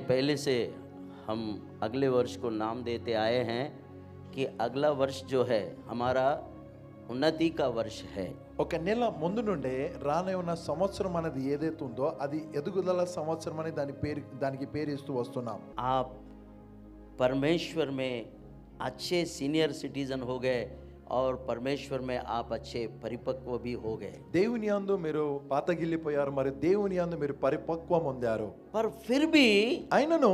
पहले से हम अगले वर्ष को नाम देते आए हैं कि अगला वर्ष जो है हमारा उन्नति का वर्ष है। ఒక నెల ముందు నుండే రానే ఉన్న సంవత్సరం అనేది ఏదైతే ఉందో అది ఎదుగుదల సంవత్సరం అని దానికి పేరు ఇస్తూ వస్తున్నాం. आप परमेश्वर में अच्छे सीनियर सिटीजन हो गए और परमेश्वर में आप अच्छे परिपक्व भी हो गए. దేవుని యందు మీరు పాతగిల్లిపోయారు, మరి దేవుని యందు మీరు పరిపక్వం పొందారు. पर फिर भी అయినను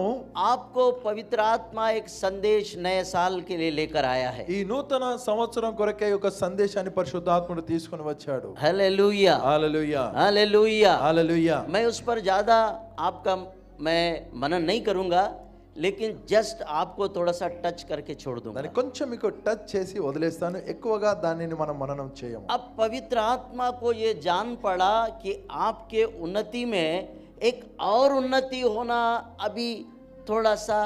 आपको पवित्र आत्मा एक संदेश नए साल के लिए लेकर आया है. ఈ నూతన సంవత్సరం కొరకే ఒక సందేశాన్ని పరిశుద్ధాత్ముడు తీసుకొని వచ్చాడు. Hallelujah hallelujah hallelujah. హల్లెలూయా. मैं उस पर ज़्यादा आपका मैं मनन नहीं करूँगा, लेकिन जस्ट आपको थोड़ा सा टच करके छोड़ दूंगा. దాన్ని కొంచెం మీకు టచ్ చేసి వదిలేస్తాను, ఎక్కువగా దానిని మనం మననం చేయము. अब पवित्र आत्मा को ये जान पड़ा कि आपके उन्नति में एक और उन्नति होना अभी थोड़ा सा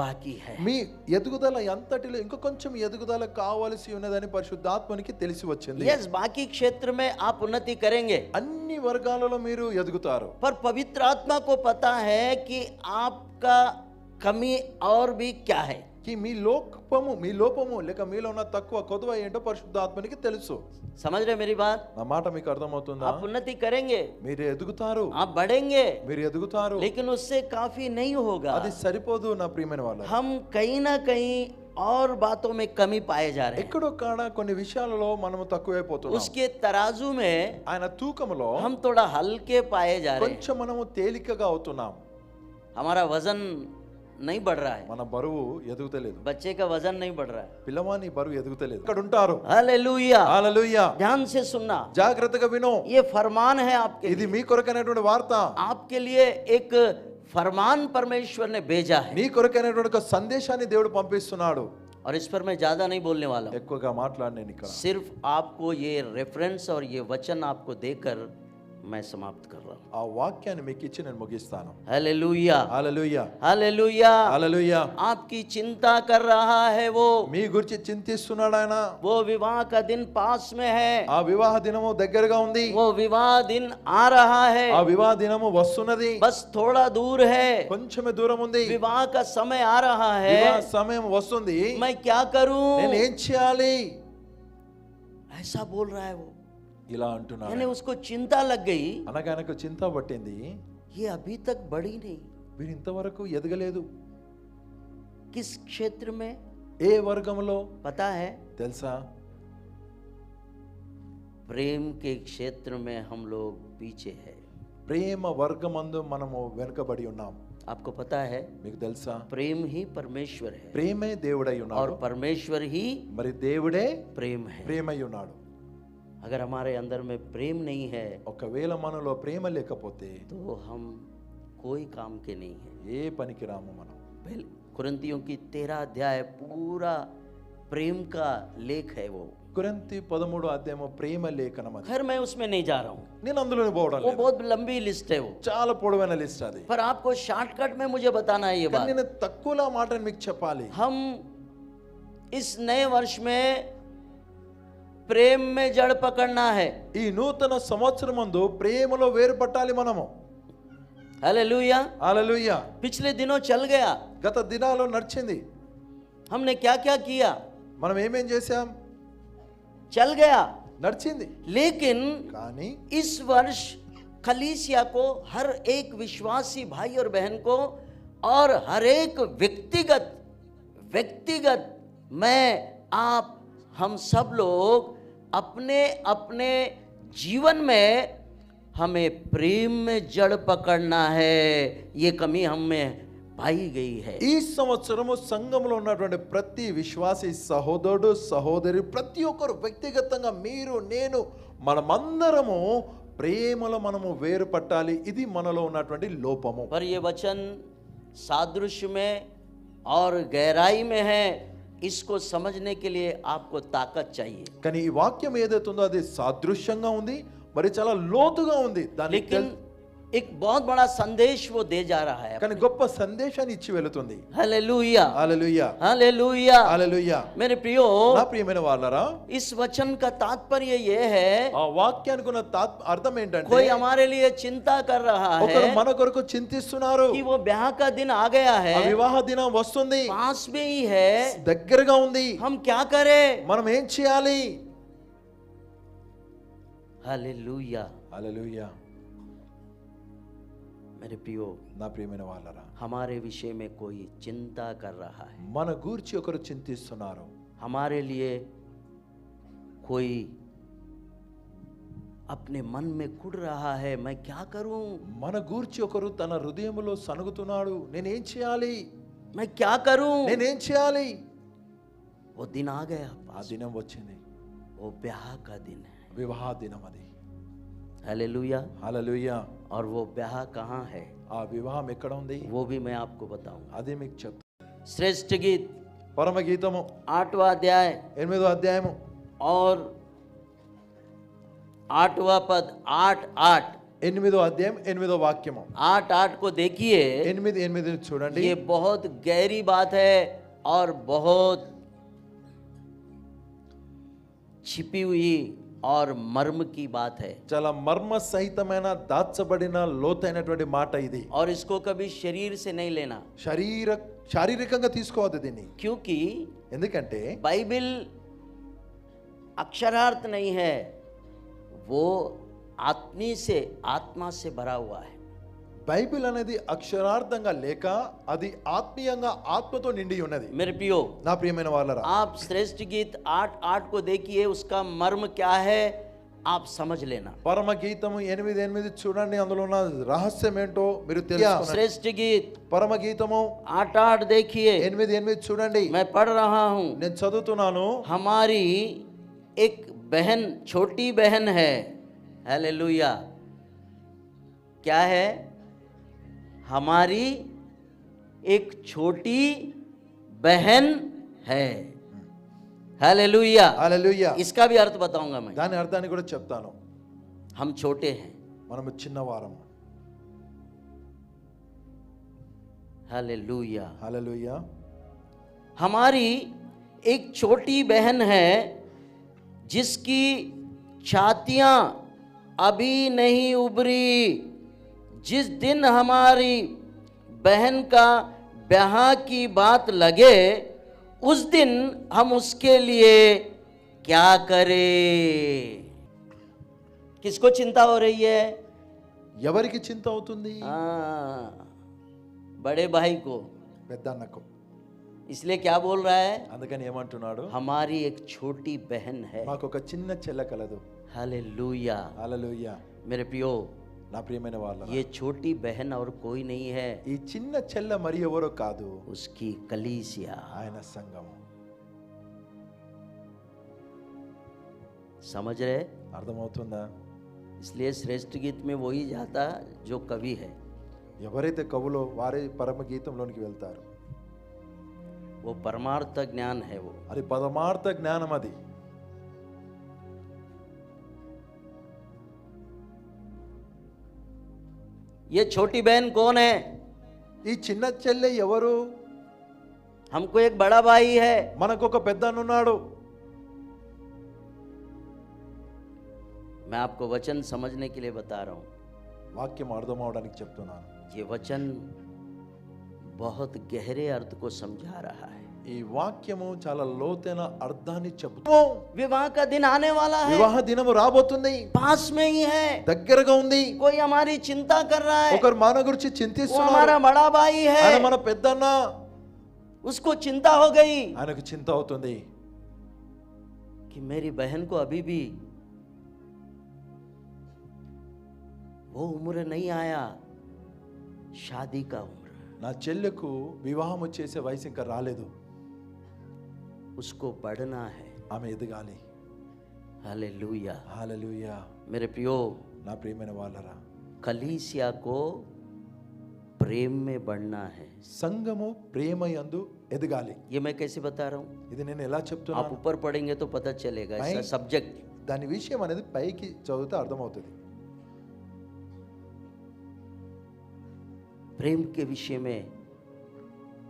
बाकी है. మీ ఎదుగుదల అంతటిలో ఇంకో కొంచెం ఎదుగుదల కావాల్సి ఉన్నదని పరిశుద్ధాత్మనికి తెలిసి వచ్చింది. यस, बाकी क्षेत्र में आप उन्नति करेंगे, అన్ని వర్గాలలో మీరు ఎదుగుతారు. पर पवित्र आत्मा को पता है कि आपका कमी और भी क्या है. కి మీ లోపము లేక మీలో ఉన్న తక్కువ కొదువ ఏంటో పరిశుద్ధాత్మనికి తెలుసు. समझ रहे मेरी बात? నా మాట మీకు అర్థమవుతుందా? आप उन्नति करेंगे, మీరు ఎదుగుతారు, आप बढ़ेंगे, మీరు ఎదుగుతారు, लेकिन उससे काफी नहीं होगा. అది సరిపోదు నా ప్రియమైన వాళ్ళ. हम कहीं ना कहीं और बातों में कमी पाए जा रहे हैं. ఎక్కడో కాడ కొన్ని విషయాలలో మనము తక్కువైపోతున్నాం. उसके तराजू में ఆయన తూకములో हम थोड़ा हल्के पाए जा रहे हैं. కొంచెం మనము తేలికగా అవుతున్నాం. हमारा वजन नहीं बढ़ रहा है, మన బరువు ఎదుగుతలేదు. बच्चे का वजन नहीं बढ़ रहा है. పిల్లవాని బరువు ఎదుగుతలేదు. ఇక్కడ ఉంటారు. हालेलुया. హల్లెలూయా. ध्यान से सुनना, జాగ్రత్తగా విను. ये फरमान है आपके ఇది लिए. మీ కొరకైనటువంటి వార్త. आपके लिए एक फरमान परमेश्वर ने भेजा है, నీ కొరకైనటువంటి ఒక సందేశాన్ని దేవుడు పంపిస్తున్నాడు. और इस पर मैं ज्यादा नहीं बोलने वाला हूं. ఎక్కువగా మాట్లాడలేను ఇక్కడ. सिर्फ आपको ये रेफरेंस और ये वचन आपको देकर मैं समाप्त कर रहा हूं. ఆ వాక్యాన్ని మీకు ఇచ్చి నేను ముగిస్తాను. Hallelujah hallelujah hallelujah. హల్లెలూయా. आपकी चिंता कर रहा है वो మీ గురించి చింతిస్తున్నాడు ఆయన. वो विवाह का दिन पास में है, ఆ వివాహ దినము దగ్గరగా ఉంది. वो विवाह दिन आ रहा है, ఆ వివాహ దినము వస్తున్నది. बस थोड़ा दूर है. కొంచెమే దూరం ఉంది. विवाह का समय आ रहा వివాహ है, సమయం వస్తుంది. मैं क्या करूं? నేను ఏం చేయాలి? ऐसा बोल रहा है वो. ఇలా అంటున్నాడు. यानी उसको चिंता लग गई, అనగా ఆయనకు చింత పట్టింది. ये अभी तक बढ़ी नहीं. వీరు ఇంతవరకు ఎదగలేదు. किस क्षेत्र में ఏ వర్గంలో पता है? తెలుసా? प्रेम के क्षेत्र में हम लोग पीछे हैं. ప్రేమ వర్గమందు మనము వెనుకబడి ఉన్నాం. आपको पता है, మీకు తెలుసా? प्रेम ही परमेश्वर है ప్రేమే దేవుడై और ఉన్నాడు. परमेश्वर ही మరి దేవుడే प्रेम है. ప్రేమై ఉన్నాడు. अगर हमारे अंदर में प्रेम नहीं है ఒకవేళ మనలో ప్రేమ లేకపోతే तो हम कोई काम के नहीं है. ఏ పనికి రాము మనం. पहले कुरिन्थियों की 13 अध्याय पूरा प्रेम का लेख है वो. కొరింథీ 13 అధ్యాయము ప్రేమ లేఖనం అది. खैर मैं उसमें नहीं जा रहा हूँ, నేను అందులోనే పోవడం वो లేదు. बहुत लंबी लिस्ट है वो. చాలా పొడవైన లిస్ట్ అది. पर आपको शॉर्टकट में मुझे बताना है ये కానీ बात. నేను తక్కువలో మాటని మీకు చెప్పాలి. हम इस नए वर्ष में प्रेम में जड़ पकड़ना है. ఈ నూతన సంవత్సరం మందు ప్రేమలో వేరు పట్టాలి మనము. हालेलुया. హల్లెలూయా. पिछले दिनों चल गया, గత దినాల్లో నడిచింది. हमने क्या क्या किया, మనం ఏమేం చేశాం? चल गया. నడిచింది. लेकिन కానీ इस वर्ष कलीसिया को, हर एक विश्वासी भाई और बहन को, और हर एक व्यक्तिगत मैं, आप, हम सब लोग अपने अपने जीवन में हमें प्रेम में जड़ पकड़ना है. ये कमी हमें पाई गई है. ఈ సంవత్సరము సంఘంలో ఉన్నటువంటి ప్రతి విశ్వాసి సహోదరుడు సహోదరి ప్రతి ఒక్కరు వ్యక్తిగతంగా మీరు నేను మనమందరము ప్రేమలో మనము వేరు పట్టాలి. ఇది మనలో ఉన్నటువంటి లోపము. पर ये वचन सादृश्य में और गहराई में है. इसको समझने के लिए आपको ताकत चाहिए. కానీ ఈ వాక్యం ఏదైతే ఉందో అది సాదృశ్యంగా ఉంది, మరి చాలా లోతుగా ఉంది. लेकिन एक बहुत बड़ा संदेश वो दे जा रहा है। కానీ గొప్ప సందేశాన్ని ఇచ్చి వెళుతుంది. Hallelujah hallelujah hallelujah. హల్లెలూయా. मेरे प्रियो, నా ప్రియమైన వాళ్ళారా, इस वचन का तात्पर्य ये है, ఆ వాక్యానికి ఉన్న అర్థం ఏంటంటే कोई हमारे लिए चिंता कर रहा ఒకరు है మన కొరకు చింతిస్తున్నారు. कि वो ब्याह का दिन आ गया ఆ है, వివాహ దినం వస్తుంది, पास में ही है, దగ్గరగా ఉంది, हम क्या करें? మనం ఏం చేయాలి? हालेलुया। హల్లెలూయా. मेरे प्रियो, నా ప్రియమైన వాళ్ళారా, हमारे विषय में कोई चिंता कर रहा है, మన గూర్చి ఒకరు చింతిస్తున్నారు. हमारे लिए कोई अपने मन में कुड़ रहा है, मैं क्या करूं, మన గూర్చి ఒకరు తన హృదయములో సనుగుతున్నాడు, నేనేం చేయాలి, मैं क्या करूं। నేనేం చేయాలి? वो दिन आ गया, ఆ దినం వచ్చింది, वो ब्याह का दिन है। వివాహ దినం అది. हालेलुया। హల్లెలూయా. और वो ब्याह कहाँ है, ఆ వివాహం ఎక్కడ ఉంది? वो भी मैं आपको बताऊंगा। అదే మీకు చెప్తా. श्रेष्ठ गीत పరమ గీతము 8वां अध्याय 8వ అధ్యాయము और 8वां पद 8:8 8వ అధ్యాయం 8వ వాక్యము. 8:8 को देखिए। 8:8 చూడండి. ये बहुत गहरी बात है और बहुत छिपी हुई और मर्म की बात है, చాలా మర్మ సహితమైన దాచబడిన లోతైనటువంటి మాట ఇది. और इसको कभी शरीर से नहीं लेना, శారీరకంగా తీసుకోవద్దు దీన్ని. क्योंकि ఎందుకంటే बाइबल अक्षरार्थ नहीं है, वो आत्मा से भरा हुआ है। బైబిల్ అనేది అక్షరార్థంగా లేక అది ఆత్మీయంగా ఆత్మతో నిండి ఉన్నది. मेरे प्रियो, నా ప్రియమైన వాళ్ళరా, आप श्रेष्ठ गीत 8:8 को देखिए, उसका मर्म क्या है आप समझ लेना। పరమ గీతము 8:8 చూడండి, అందులో ఉన్న రహస్యం ఏంటో మీరు తెలుసుకోండి. श्रेष्ठ गीत పరమ గీతము 8:8 देखिए, 8:8 చూడండి. मैं पढ़ रहा हूं। నేను చదువుతున్నాను. हमारी एक बहन, छोटी बहन है, हालेलुया। क्या है? हमारी एक छोटी बहन है, हालेलुया। హల్లెలూయా. इसका भी अर्थ बताऊंगा मैं। దాని అర్థాన్ని కూడా చెప్తాను. हम छोटे हैं, మనము చిన్నవారము. हालेलुया। హల్లెలూయా. हमारी एक छोटी बहन है जिसकी छातियां अभी नहीं उभरी। जिस दिन हमारी बहन का ब्याह की बात लगे, उस दिन हम उसके लिए क्या करें? किसको चिंता हो रही है? ఎవరికి చింత అవుతుంది? बड़े भाई को। పెద్దన్నకు. इसलिए क्या बोल रहा है? అందుకని ఏమంటున్నాడు? हमारी एक छोटी बहन है, మాకు ఒక చిన్న చెల్ల కలదు. हालेलुया। హల్లెలూయా. मेरे प्रियो, నా ప్రియమైన వాళ్ళ, ये छोटी बहन और कोई नहीं है, ఈ చిన్న చెల్ల మరి ఎవరో కాదు, उसकी कलीसिया। ఆయన సంఘము. समझ रहे? అర్థమవుతుందా? इसलिए श्रेष्ठ गीत में वही जाता जो कवि है, ఎవరైతే కవులో వారే పరమ గీతంలోనికి వెళ్తారు. वो परमार्थ ज्ञान है। वो అది పరమార్థ జ్ఞానం. అది ये छोटी बहन कौन है? ఈ చిన్న చెల్లె ఎవరు? हमको एक बड़ा भाई है, మనకు ఒక పెద్దనున్నాడు. मैं आपको वचन समझने के लिए बता रहा हूं। వాక్యం అర్థం అవడానికి చెప్తున్నాను. ये वचन बहुत गहरे अर्थ को समझा रहा है। ఈ వాక్యము చాలా లోతైన అర్థాన్ని చెబుతుంది. विवाह का दिन आने वाला है, వివాహ దినము రాబోతుంది, पास में ही है। దగ్గరగా ఉంది. कोई हमारी चिंता कर रहा है, ఒకరు మన గురించి वो చింతిస్తున్నారు. हमारा बड़ा भाई ఆయన है, మన పెద్దన్న, उसको चिंता हो गई ఆయనకు చింత అవుతుంది. कि मेरी बहन को अभी भी वो उम्र नहीं आया, शादी का उम्र, నా చెల్లెకు వివాహం చేసే వయసు ఇంకా రాలేదు, उसको बढ़ना है। ఆమె ఎదగాలి. हालेलुया। హల్లెలూయా. मेरे प्रियो, నా ప్రియమైన వాళ్ళరా, कलीसिया को प्रेम में बढ़ना है। సంఘము ప్రేమయందు ఎదగాలి. ये मैं कैसे बता रहा हूँ? ఇది నేను ఎలా आप చెప్తున్నాను? ऊपर पढ़ेंगे तो पता चलेगा इसका भाई- सब्जेक्ट। దాని విషయం అనేది పైకి చదివితే అర్థమవుతుంది. प्रेम के विषय में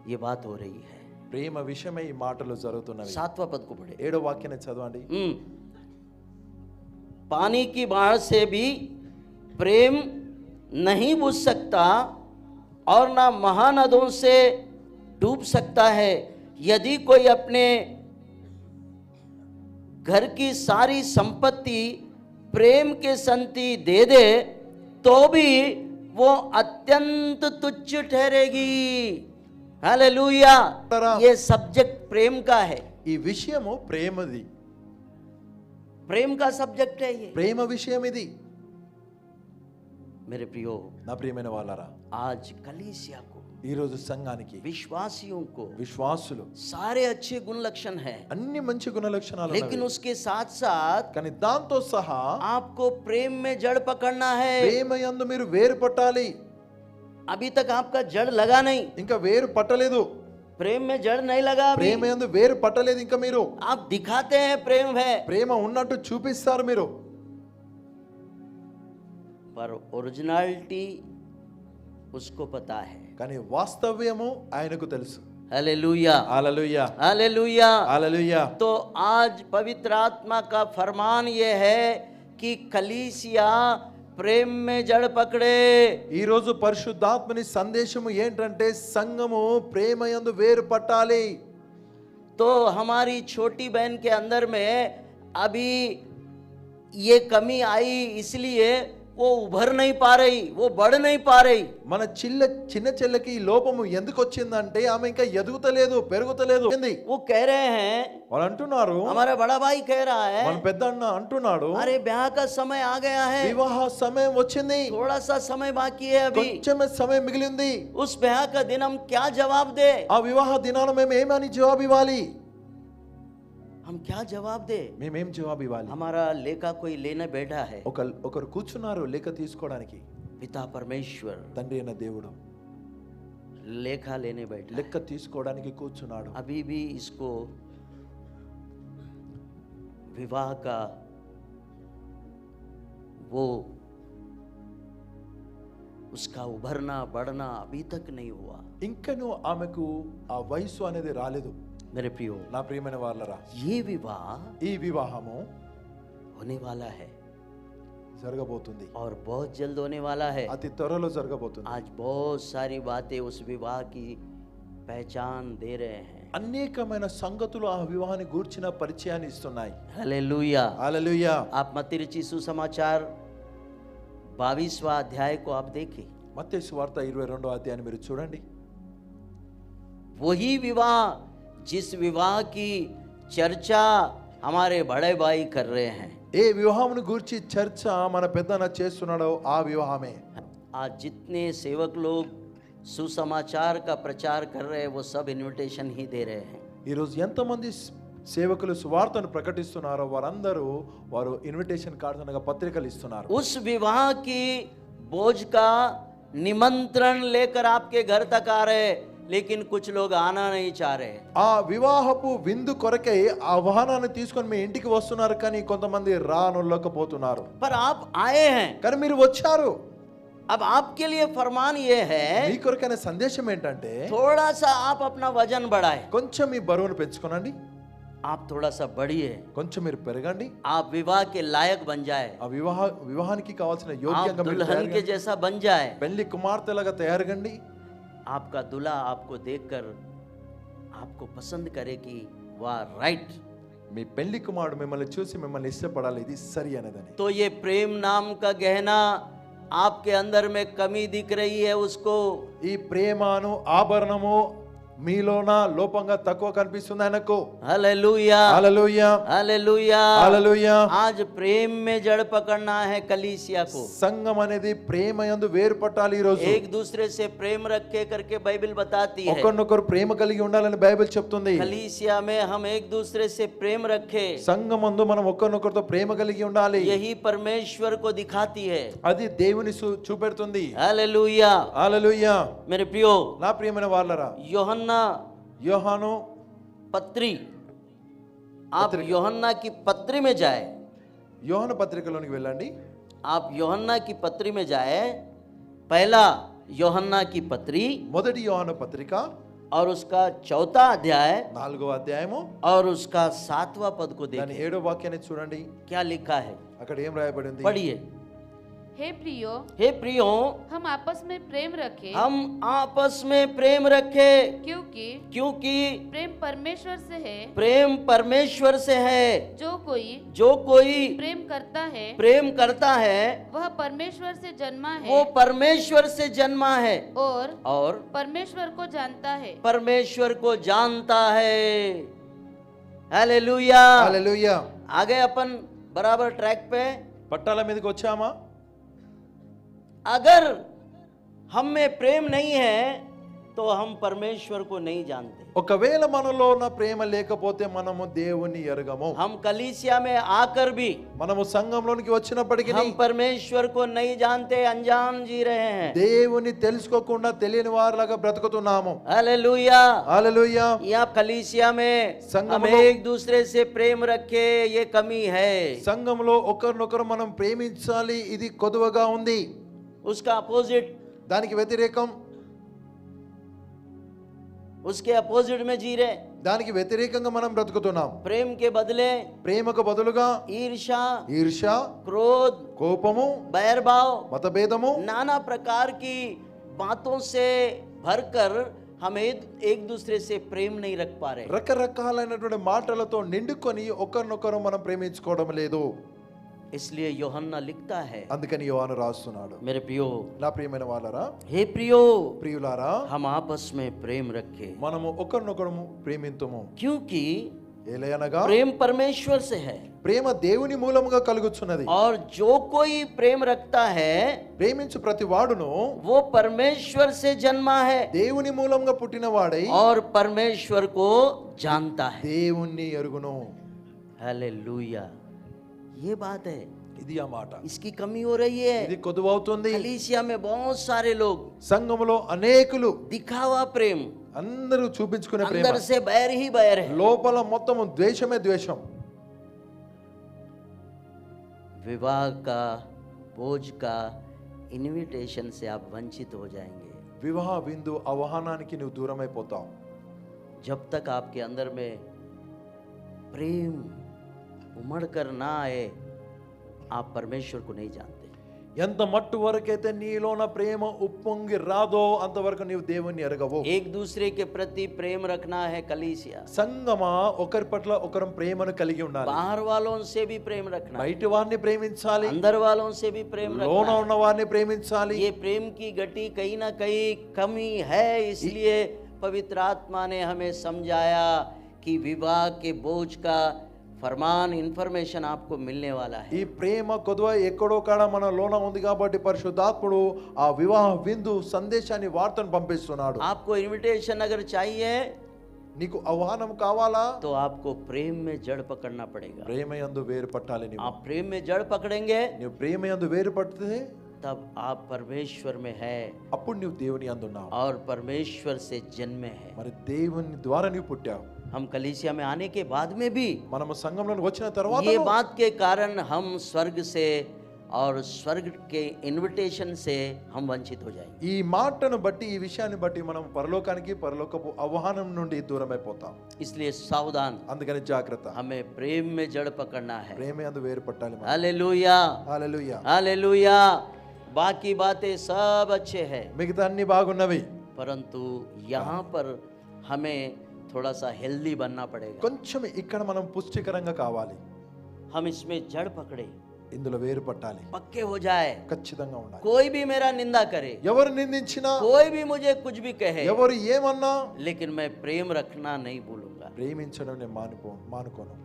ये बात हो रही है। ప్రేమ విషయమై ఈ మాటలు జరుగుతున్నవి. 7वां पद को पढ़े। 7వ వాక్యాన్ని చదవండి. पानी की बाढ़ से भी प्रेम नहीं बुझ सकता और ना महानदों से डूब सकता है। यदि कोई अपने घर की सारी संपत्ति प्रेम के संति दे दे तो भी वो अत्यंत तुच्छ ठहरेगी। हालेलुया। ये सब्जेक्ट प्रेम का है। ఈ విషయము ప్రేమది. प्रेम का सब्जेक्ट है ये। ప్రేమ విషయం ఇది. मेरे प्रियो, నా ప్రియమైన వాళ్ళారా, आज कलीसिया को, ఈ రోజు సంఘానికి, विश्वासियों को విశ్వాసులు सारे अच्छे गुण लक्षण है, అన్ని మంచి గుణ లక్షణాలు लेकिन ఉన్నవి. उसके साथ साथ కానీ దాంతో సహా आपको प्रेम में जड़ पकड़ना है। ప్రేమ యందు మీరు వేరు పట్టాలి. अभी तक आपका जड़ लगा नहीं, ఇంకా వేరు పట్టలేదు. प्रेम में जड़ नहीं लगा अभी। ప్రేమ యందు వేరు పట్టలేదు. ఇంకా మీరు आप दिखाते हैं प्रेम है, ప్రేమ ఉన్నట్టు చూపిస్తారు మీరు, पर ओरिजिनलिटी उसको पता है। కానీ వాస్తవ్యము ఆయనకు తెలుసు. Hallelujah, hallelujah, hallelujah. హల్లెలూయా. तो आज पवित्र आत्मा का फरमान ये है कि कलीसिया प्रेम में जड़ पकड़े। ఈ రోజు పరిశుద్ధాత్మని సందేశము ఏంటంటే సంఘము ప్రేమ యందు వేరు పట్టాలి. तो हमारी छोटी बहन के अंदर में अभी ये कमी आई, इसलिए वो उभर नहीं पा रही, वो बढ़ नहीं पा रही। మన చిన్న చెల్లెకి ఈ లోపము ఎందుకు వచ్చిందంటే ఆమె ఇంకా ఎదుగుతలేదు, పెరుగుతలేదు. वो कह रहे हैं, వాళ్ళు అంటున్నారు, हमारा बड़ा भाई कह रहा है, మన పెద్ద అన్న అంటున్నాడు, अरे ब्याह का समय आ गया है, వివాహ సమయం వచ్చింది, थोड़ा सा समय बाकी है अभी, కొంచెమే సమయం మిగిలింది. उस ब्याह का दिन हम क्या जवाब दे? ఆ వివాహ దినాన మేము ఏమని జవాబు ఇవ్వాలి? हम क्या जवाब दे? మేమేం జవాబు ఇవ్వాలి? हमारा लेखा कोई लेने बैठा है, ఒకరు కూర్చున్నారు లెక్క తీసుకోవడానికి. पिता परमेश्वर తండ్రి అయిన దేవుడు लेखा लेने बैठा है। లెక్క తీసుకోవడానికి కూర్చున్నాడు. अभी भी इसको विवाह का वो उसका उभरना बढ़ना अभी तक नहीं हुआ। ఇంకను ఆమెకు ఆ వయసు అనేది రాలేదు. मेरे प्रियो, నా ప్రియమైన వాళ్ళరా, ये विवाह ఈ వివాహము होने वाला है జరగబోతుంది. और बहुत जल्द होने वाला है। అతి త్వరలో జరగబోతుంది. आज बहुत सारी बातें उस विवाह की पहचान दे रहे हैं। అనేకమైన సంగతులు ఆ వివాహాన్ని గూర్చిన పరిచయాన్ని ఇస్తున్నాయి. हालेलुया। హల్లెలూయా. आप मत्ती रचित सुसमाचार 22वां अध्याय को आप देखिए। మత్తయి సువార్త 22వ అధ్యాయాన్ని మీరు చూడండి. वही विवाह जिस विवाह की चर्चा हमारे बड़े भाई कर रहे हैं। ఏ వివాహమును గూర్చి చర్చ మన పెద్దన్న చేస్తున్నాడో ఆ వివాహమే. आज जितने सेवक लोग सुसमाचार का प्रचार कर रहे हैं वो सब इनविटेशन ही दे रहे हैं। ఈ రోజు ఎంతమంది సేవకులు సువార్తను ప్రకటిస్తున్నారో వారు ఇన్విటేషన్ కార్డ్స్ అనగా పత్రికలు ఇస్తున్నారు. उस विवाह की बोझ का निमंत्रण लेकर आपके घर तक आ रहे, लेकिन कुछ लोग आना नहीं चाह रहे। ఆ వివాహపు విందు కొరకై ఆహ్వానాన్ని తీసుకొని మీ ఇంటికి వస్తున్నారు, కానీ కొంతమంది రానొల్లకపోతున్నారు. पर आप आए हैं, కానీ మీరు వచ్చారు. अब आपके लिए फरमान ये है, మీ కొరకైన సందేశం ఏంటంటే थोड़ा सा आप अपना वजन बढ़ाए, కొంచెం మీ బరువును పెంచుకోనండి, आप थोड़ा सा बढ़िए, కొంచెం మీరు పెరగండి, आप विवाह के लायक बन जाए, ఆ వివాహానికి కావాల్సిన आप యోగ్యంగా మీరు दुल्हन के తయారుగా- जैसा बन जाए। పెళ్లి కుమార్తెలాగా తయారుగండి. आपका दूल्हा आपको देखकर आपको पसंद करे कि वाह राइट। మీ పెళ్లి కుమారుడు మిమ్మల్ని చూసి మిమ్మల్ని ఇష్టపడాలి, ఇది సరి అనేదని. तो ये प्रेम नाम का गहना आपके अंदर में कमी दिख रही है उसको। ఈ ప్రేమను ఆభరణము మీలోన లోపంగా తక్కువ కనిపిస్తుంది ఆయనకు. Hallelujah, hallelujah, hallelujah. హల్లెలూయా. आज प्रेम में जड़ पकड़ना है कलीसिया को। సంఘం అనేది ప్రేమ యందు వేరు పట్టాలి. ఈ రోజు एक दूसरे से प्रेम रखे करके बाइबल बताती है। ఒకరినొకరు ప్రేమ కలిగి ఉండాలని బైబిల్ చెప్తుంది. कलीसिया में हम एक दूसरे से प्रेम रखे, సంఘమందు మనం ఒకరినొకరితో ప్రేమ కలిగి ఉండాలి. यही परमेश्वर को दिखाती है। అది దేవుని చూపెడుతుంది. हालेलुया। హల్లెలూయా. मेरे प्रियो, నా ప్రియమైన వాళ్ళరా, यूहन्ना యోహాను पत्री, आप यूहन्ना की पत्री में जाए, యోహాను పత్రికలోనికి వెళ్ళండి. आप यूहन्ना की पत्री में जाए, पहला యోహన్నా की पत्री మొదటి యోహాను పత్రిక और उसका 4वां अध्याय 4వ అధ్యాయము और उसका 7वां पद को దాని देखिए 7వ వాక్యాన్ని చూడండి. क्या लिखा है, అక్కడ ఏం రాయబడింది? पढ़िए। हे प्रियो, हे प्रियो, हम आपस में प्रेम रखें, हम आपस में प्रेम रखें, क्योंकि क्योंकि प्रेम परमेश्वर से है। प्रेम परमेश्वर से है। जो कोई प्रेम करता है वह परमेश्वर से जन्मा है, वो परमेश्वर से जन्मा है और परमेश्वर को जानता है। परमेश्वर को जानता है। हालेलुया। హల్లెలూయా. आगे अपन बराबर ट्रैक पे। పట్టాల మీదకి వచ్చామా? अगर हम में प्रेम नहीं है तो हम परमेश्वर को नहीं जानते। ఒకవేళ మనలో ఉన్న ప్రేమ లేకపోతే మనము దేవుని ఎరగము. हम कलीसिया में आकर भी మనము సంఘంలోనికి వచ్చినప్పటికీ हम परमेश्वर को नहीं जानते, अनजान जी रहे हैं। దేవుని తెలుసుకోకుండా తెలియని వారిలాగా బ్రతుకుతున్నాము. हालेलुया। హల్లెలూయా. यहाँ कलीसिया में हम एक दूसरे से प्रेम रखे, ये कमी है। సంఘంలో ఒకరినొకరు మనం ప్రేమించాలి, ఇది కొదువగా ఉంది. उसका अपोजिट, దానికి వ్యతిరేకం, उसके अपोजिट में जी रहे। దానికి వ్యతిరేకంగా మనం బ్రతుకుతున్నాం. प्रेम के बदले ప్రేమకు బదులుగా ईर्ष्या, ఈర్ష్య, क्रोध, కోపము, बैरभाव, మతభేదము, नाना प्रकार की बातों से भरकर हम एक दूसरे से प्रेम नहीं रख पा रहे। రకరకాలైనటువంటి మాటలతో నిండుకొని ఒకరినొకరు మనం ప్రేమించుకోవడం లేదు. इसलिए యోహన్నా लिखता है, అందుకని యోహాను రాస్తున్నాడు, मेरे प्रियो, నా ప్రియమైన వాళ్ళారా, हे प्रियो, ప్రియులారా, हम आपस में प्रेम रखे, మనము ఒకరినొకరు ప్రేమింతుము. क्योंकि ఏలయనగా प्रेम परमेश्वर से है ప్రేమ దేవుని మూలముగా కలుగుచున్నది. और जो कोई प्रेम रखता है ప్రేమించు ప్రతి వాడును वो परमेश्वर से जन्मा है దేవుని మూలంగా పుట్టిన వాడై और परमेश्वर को जानता है। దేవుణ్ణి ఎరుగును. हालेलुया। ये बात है, ఇది ఆ మాట. इसकी कमी हो रही है। ఇది కొదువవుతుంది. कलीसिया में बहुत सारे लोग సంఘములో అనేకులు दिखावा प्रेम, అందరూ చూపించుకునే ప్రేమ, अंदर से बैर ही बैर है। లోపల మొత్తం ద్వేషమే ద్వేషం. विवाह का भोज का इनविटेशन से आप वंचित हो जाएंगे వివాహ విందు ఆహ్వానానికి నువ్వు దూరమైపోతావు. जब तक आपके अंदर में प्रेम उमड़ कर ना आए, आप परमेश्वर को नहीं जानते। ఎంత మట్టు వరకైతే నీలోన ప్రేమ ఉప్పొంగి రాదో అంతవరకు నీవు దేవుణ్ణి ఎరగవు. एक दूसरे के प्रति प्रेम रखना है कलीसिया। సంగమా ఒకరి పట్ల ఒకరు ప్రేమను కలిగి ఉండాలి. बाहर वालों से भी प्रेम रखना है, బయటి వారిని ప్రేమించాలి, अंदर वालों से भी प्रेम లోన रखना ఉన్న వారిని ప్రేమించాలి. है। ये प्रेम की गति कहीं ना कहीं कमी है, इसलिए पवित्र आत्मा ने हमें समझाया कि विवाह के बोझ का फरमान इन्फॉर्मेशन आपको मिलने वाला है। ఈ ప్రేమ కొదువ ఎక్కడో కాడ మన లోన ఉంది కాబట్టి పరిశుద్ధాత్ముడు ఆ వివాహ విందు సందేశాన్ని వార్తను పంపిస్తున్నాడు. आपको इनविटेशन अगर चाहिए నీకు ఆహ్వానం కావాలా? तो आपको प्रेम में जड़ पकड़ना पड़ेगा। ప్రేమ యందు వేరు పట్టాలి. आप प्रेम में जड़ पकड़ेंगे నువ్వు ప్రేమ యందు వేరు పడితే तब आप परमेश्वर में है అప్పుడు నువ్వు దేవుని యందు ఉన్నావు. और परमेश्वर से जन्मे है। మరి దేవుని ద్వారా నువ్వు పుట్టావు. हम कलीसिया में आने के बाद में भी మనము సంఘంలోకి వచ్చిన తర్వాత ये बात के कारण हम स्वर्ग से और स्वर्ग के इनविटेशन से हम वंचित हो जाएंगे। ఈ మాటను బట్టి, ఈ విషయాన్ని బట్టి మనం పరలోకానికి, పరలోకపు ఆహ్వానం నుండి దూరం అయిపోతాం. इसलिए सावधान, అందుకని జాగ్రత్త. हमें प्रेम में जड़ पकड़ना है। ప్రేమ యందు వేరు పట్టాలి. Hallelujah, hallelujah. हालेलुया। बाकी बातें सब अच्छे हैं, మిగతా అన్ని బాగున్నవి, परंतु यहाँ पर हमें थोड़ा सा हेल्दी बनना पड़ेगा। కొంచెం ఇక్కడ మనం పుష్టికరంగా కావాలి. हम इसमें जड़ पकड़े, ఇందులో వేరు పట్టాలి, पक्के हो जाए। ఖచ్చితంగా ఉండాలి. कोई भी मेरा निंदा करे, ఎవరు నిందించినా, कोई भी मुझे कुछ भी कहे, ఎవరు ఏమన్నా, लेकिन मैं प्रेम रखना नहीं भूलूंगा। ప్రేమించడం నేను మానుకోను.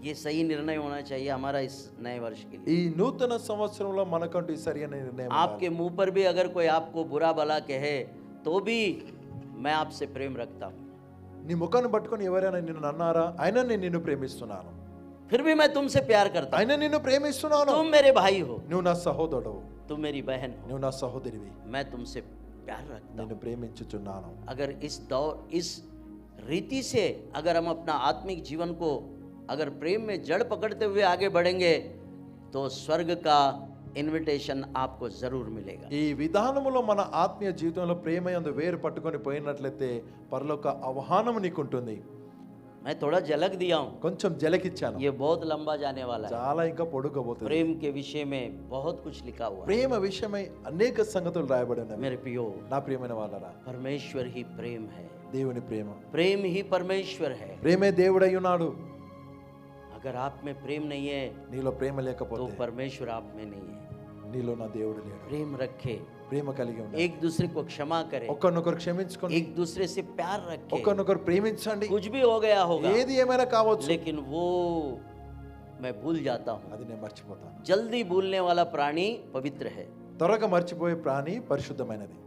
ये सही निर्णय होना चाहिए हमारा इस नए वर्ष के लिए। ఈ నూతన సంవత్సరంలో మనకంటూ ఈ సరైన నిర్ణయం ఉండాలి. आपके मुंह पर भी अगर कोई आपको बुरा भला कहे तो भी मैं आपसे प्रेम रखता हूँ, నీ ముఖాన్ని పట్టుకొని ఎవరైనా నిన్ను అన్నారా, అయినా నేను నిన్ను ప్రేమిస్తున్నాను, फिर भी मैं तुमसे प्यार करता हूँ। అయినా నిన్ను ప్రేమిస్తున్నాను. तुम मेरे भाई हो, నువ్వు నా సహోదరుడు, तुम मेरी बहन हो, నువ్వు నా సహోదరివి, मैं तुमसे प्यार रखता हूँ। నిన్ను ప్రేమించుచున్నాను. अगर इस रीति से अगर हम अपना आत्मिक जीवन को अगर प्रेम में जड़ पकड़ते हुए आगे बढ़ेंगे तो स्वर्ग का इनविटेशन आपको जरूर मिलेगा। ఈ విధానములో మన ఆత్మీయ జీవితంలో ప్రేమ యందు వేరు పట్టుకొని పోయినట్లయితే పరలోక ఆహ్వానం నీకుంటుంది. मैं थोड़ा झलक दिया हूँ, కొంచెం జలకిచ్చాను, ये बहुत लंबा जाने वाला है। చాలా ఇంకా పొడుగబోతుంది. प्रेम के विषय में बहुत कुछ लिखा हुआ है। ప్రేమ విషయమై అనేక సంగతులు రాయబడి ఉన్నవి. मेरे प्रियो, నా ప్రియమైన వాళ్ళరా, परमेश्वर ही प्रेम है, దేవుని ప్రేమ, प्रेम ही परमेश्वर है। ప్రేమే దేవుడై ఉన్నాడు. अगर आप में प्रेम नहीं है నీలో ప్రేమ तो లేకపోతే परमेश्वर आप में नहीं है। నీలో నా దేవుడు లేడు. प्रेम रखे, ప్రేమ కలిగి ఉండాలి. एक दूसरे को क्षमा करे, ఒకరినొకరు క్షమించుకోండి, एक दूसरे से प्यार रखे। ఒకరినొకరు ప్రేమించండి. कुछ भी हो गया होगा, ఏది ఏమైనా కావచ్చు, लेकिन वो मैं भूल जाता हूँ। అది నేను మర్చిపోతాను. जल्दी भूलने वाला प्राणी पवित्र है, త్వరగా మర్చిపోయే ప్రాణి పరిశుద్ధమైనది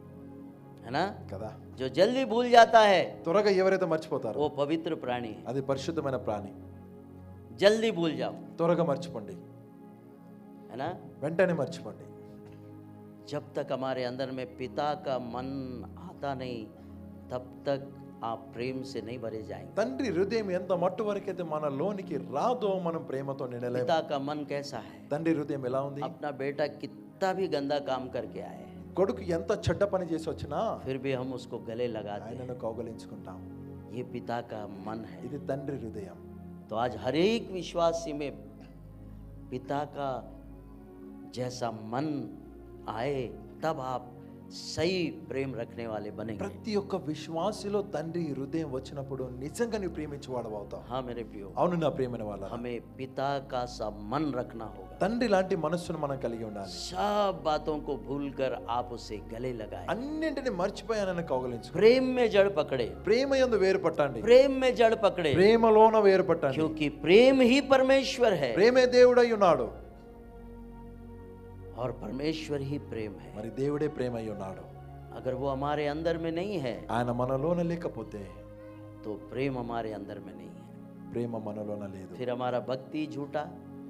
है ना। కదా. जो जल्दी भूल जाता है త్వరగా ఎవరైతే మర్చిపోతారో वो पवित्र प्राणी है। అది పరిశుద్ధమైన ప్రాణి. जल्दी भूल जाओ, త్వరగా మర్చిపోండి, है ना। వెంటనే మర్చిపోండి. जब तक हमारे अंदर में पिता का मन आता नहीं, तब तक आप प्रेम से नहीं भरे जाएंगे। తండ్రి హృదయం ఎంత మట్టు వరకైతే మన లోనికి రాదో మనం ప్రేమతో నిండలేము. पिता का मन कैसा है? తండ్రి హృదయం ఎలా ఉంది? अपना बेटा कितना भी गंदा काम करके आए, కొడుకు ఎంత చెడ్డ పని చేసి వచ్చినా फिर भी हम उसको गले लगाते हैं। ఆయనను కౌగలించుకుంటాం. ये पिता का मन है। ఇది తండ్రి హృదయం. तो आज हर एक विश्वासी में पिता का जैसा मन आए, तब आप सही प्रेम रखने वाले बनेंगे। ప్రతి ఒక్క విశ్వాసిలో తండ్రి హృదయం వచ్చినప్పుడు నిజంగా నీ ప్రేమించేవాడు అవుతావు. हाँ मेरे प्रियो, అవును నా ప్రియమైన వాళ్ళ, हमें पिता का सा मन रखना होगा। తండ్రి లాంటి మనస్సును మనం కలిగి ఉండాలి. सब बातों को भूलकर आप उसे गले लगाए, అన్నింటిని మర్చిపోయానని కౌగలించుకో. प्रेम में जड़ पकड़े, ప్రేమ యందు వేరు పట్టండి, प्रेम में जड़ पकड़े, ప్రేమలోన వేరు పట్టండి. क्योंकि प्रेम ही परमेश्वर है ప్రేమే దేవుడై ఉన్నాడు, और परमेश्वर ही प्रेम है। మరి దేవుడే ప్రేమ అయి ఉన్నాడు. अगर वो हमारे अंदर में नहीं है ఆయన మనలోన లేకపోతే तो प्रेम हमारे अंदर में नहीं है, ప్రేమ మనలోన లేదు. फिर हमारा भक्ति झूठा,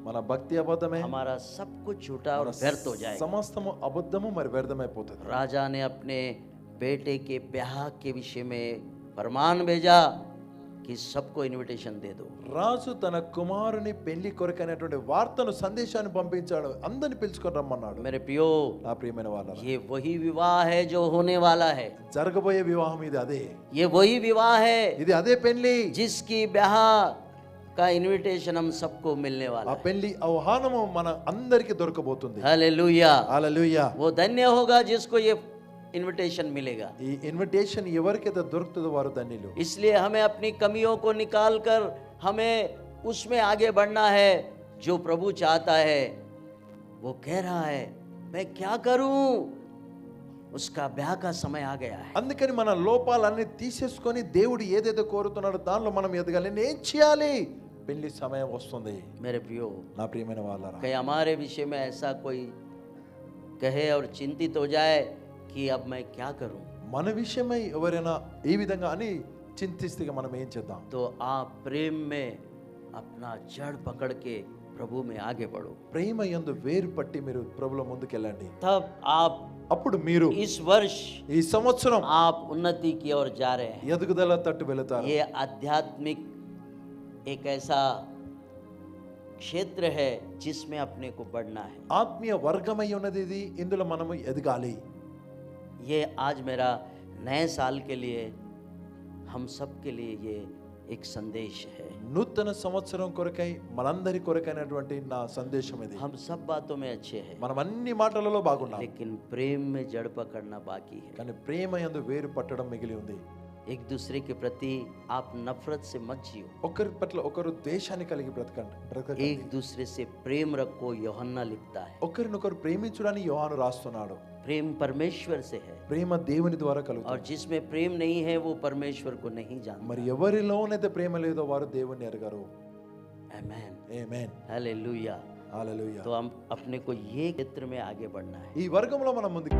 మన భక్తి అబద్ధమే, हमारा सब कुछ झूठा और व्यर्थ हो जाएगा। సమస్తము అబద్ధము మరి వ్యర్థమైపోతుంది. राजा ने अपने बेटे के ब्याह के विषय में फरमान भेजा कि सबको इनविटेशन दे दो। రాజు తన కుమారుని పెళ్లి కొరకైనటువంటి వార్తను సందేశాన్ని పంపించాడు, అందరిని పిలుచుకొని రమ్మన్నాడు. मेरे प्रियो, నా ప్రియమైన వాళ్ళారా, ये वही विवाह है जो होने वाला है, జరగబోయే వివాహం ఇది అదే, ये वही विवाह है ఇది అదే పెళ్లి. जिसकी ब्याह का इनविटेशन हम सबको मिलने ఆ वाला है। పెళ్లి ఆహ్వానము మన అందరికి దొరకబోతుంది. हालेलुया। హల్లెలూయా. वो धन्य होगा जिसको ये इनविटेशन मिलेगा। ఈ ఇన్విటేషన్ ఎవరికైతే దొరుకుతుందో వారు ధన్యులు. इसलिए हमें अपनी कमियों को निकाल कर हमें उसमें आगे बढ़ना है जो प्रभु चाहता है। वो कह रहा है मैं क्या करूं, उसका ब्याह का समय आ गया है। అందుకని మన లోపాలన్నీ తీసేసుకొని దేవుడు ఏదైతే కోరుతున్నాడో దానిలో మనం ఎదగాలి. నేను ఏం చేయాలి? పెళ్లి సమయం వస్తుంది. मेरे प्रियो, నా ప్రియమైన వాళ్ళారా, कहीं हमारे विषय में ऐसा कोई कहे और चिंतित हो जाए कि अब मैं क्या करूं, మన విషయమై ఎవరైనా ఈ విధంగా అని చింతిస్తే మనం ఏం చేద్దాం? तो आप प्रेम में अपना जड़ पकड़ के प्रभु में आगे बढ़ो। ప్రేమ యందు వేరు పట్టి మీరు ప్రభువులో ముందుకెళ్ళండి. तब आप అప్పుడు మీరు इस वर्ष ఈ సంవత్సరం आप उन्नति की ओर जा रहे हैं। ఎదుగుదల తట్టు వెళతారు. ये आध्यात्मिक एक ऐसा क्षेत्र है जिसमें अपने को बढ़ना है। ఆత్మీయ వర్గమై ఉన్నది ఇది, ఇందులో మనము ఎదగాలి. ये आज मेरा नए साल के लिए हम सब के लिए ये एक संदेश है। నూతన సంవత్సరం కొరకై మనందరి కొరకైనటువంటి నా సందేశం ఇది. हम सब बातों में अच्छे हैं, మనం అన్ని మాటలలో బాగున్నాం, लेकिन प्रेम में जड़ पकड़ना बाकी है। కానీ ప్రేమ యందు వేరు పట్టడం మిగిలి ఉంది. एक दूसरे के प्रति आप नफरत से मत जियो, ఒకరి పట్ల ఒకరు ద్వేషాన్ని కలిగి బ్రతకండి. एक दूसरे से प्रेम रखो, यूहन्ना लिखता है। ఒకరినొకరు ప్రేమించడానికి యోహాను రాస్తున్నాడు. प्रेम परमेश्वर से है, ప్రేమ దేవుని ద్వారా और కలుగుతుంది. जिसमें प्रेम नहीं है वो परमेश्वर को नहीं जानता। మరి ఎవరిలోనైతే ప్రేమ లేదో వారు దేవుని ఎరగరు. आमेन, ఆమేన్, हालेलुया। హల్లెలూయా. तो हम अपने को ये क्षेत्र में आगे बढ़ना है। ఈ వర్గంలో మనం ముందుకు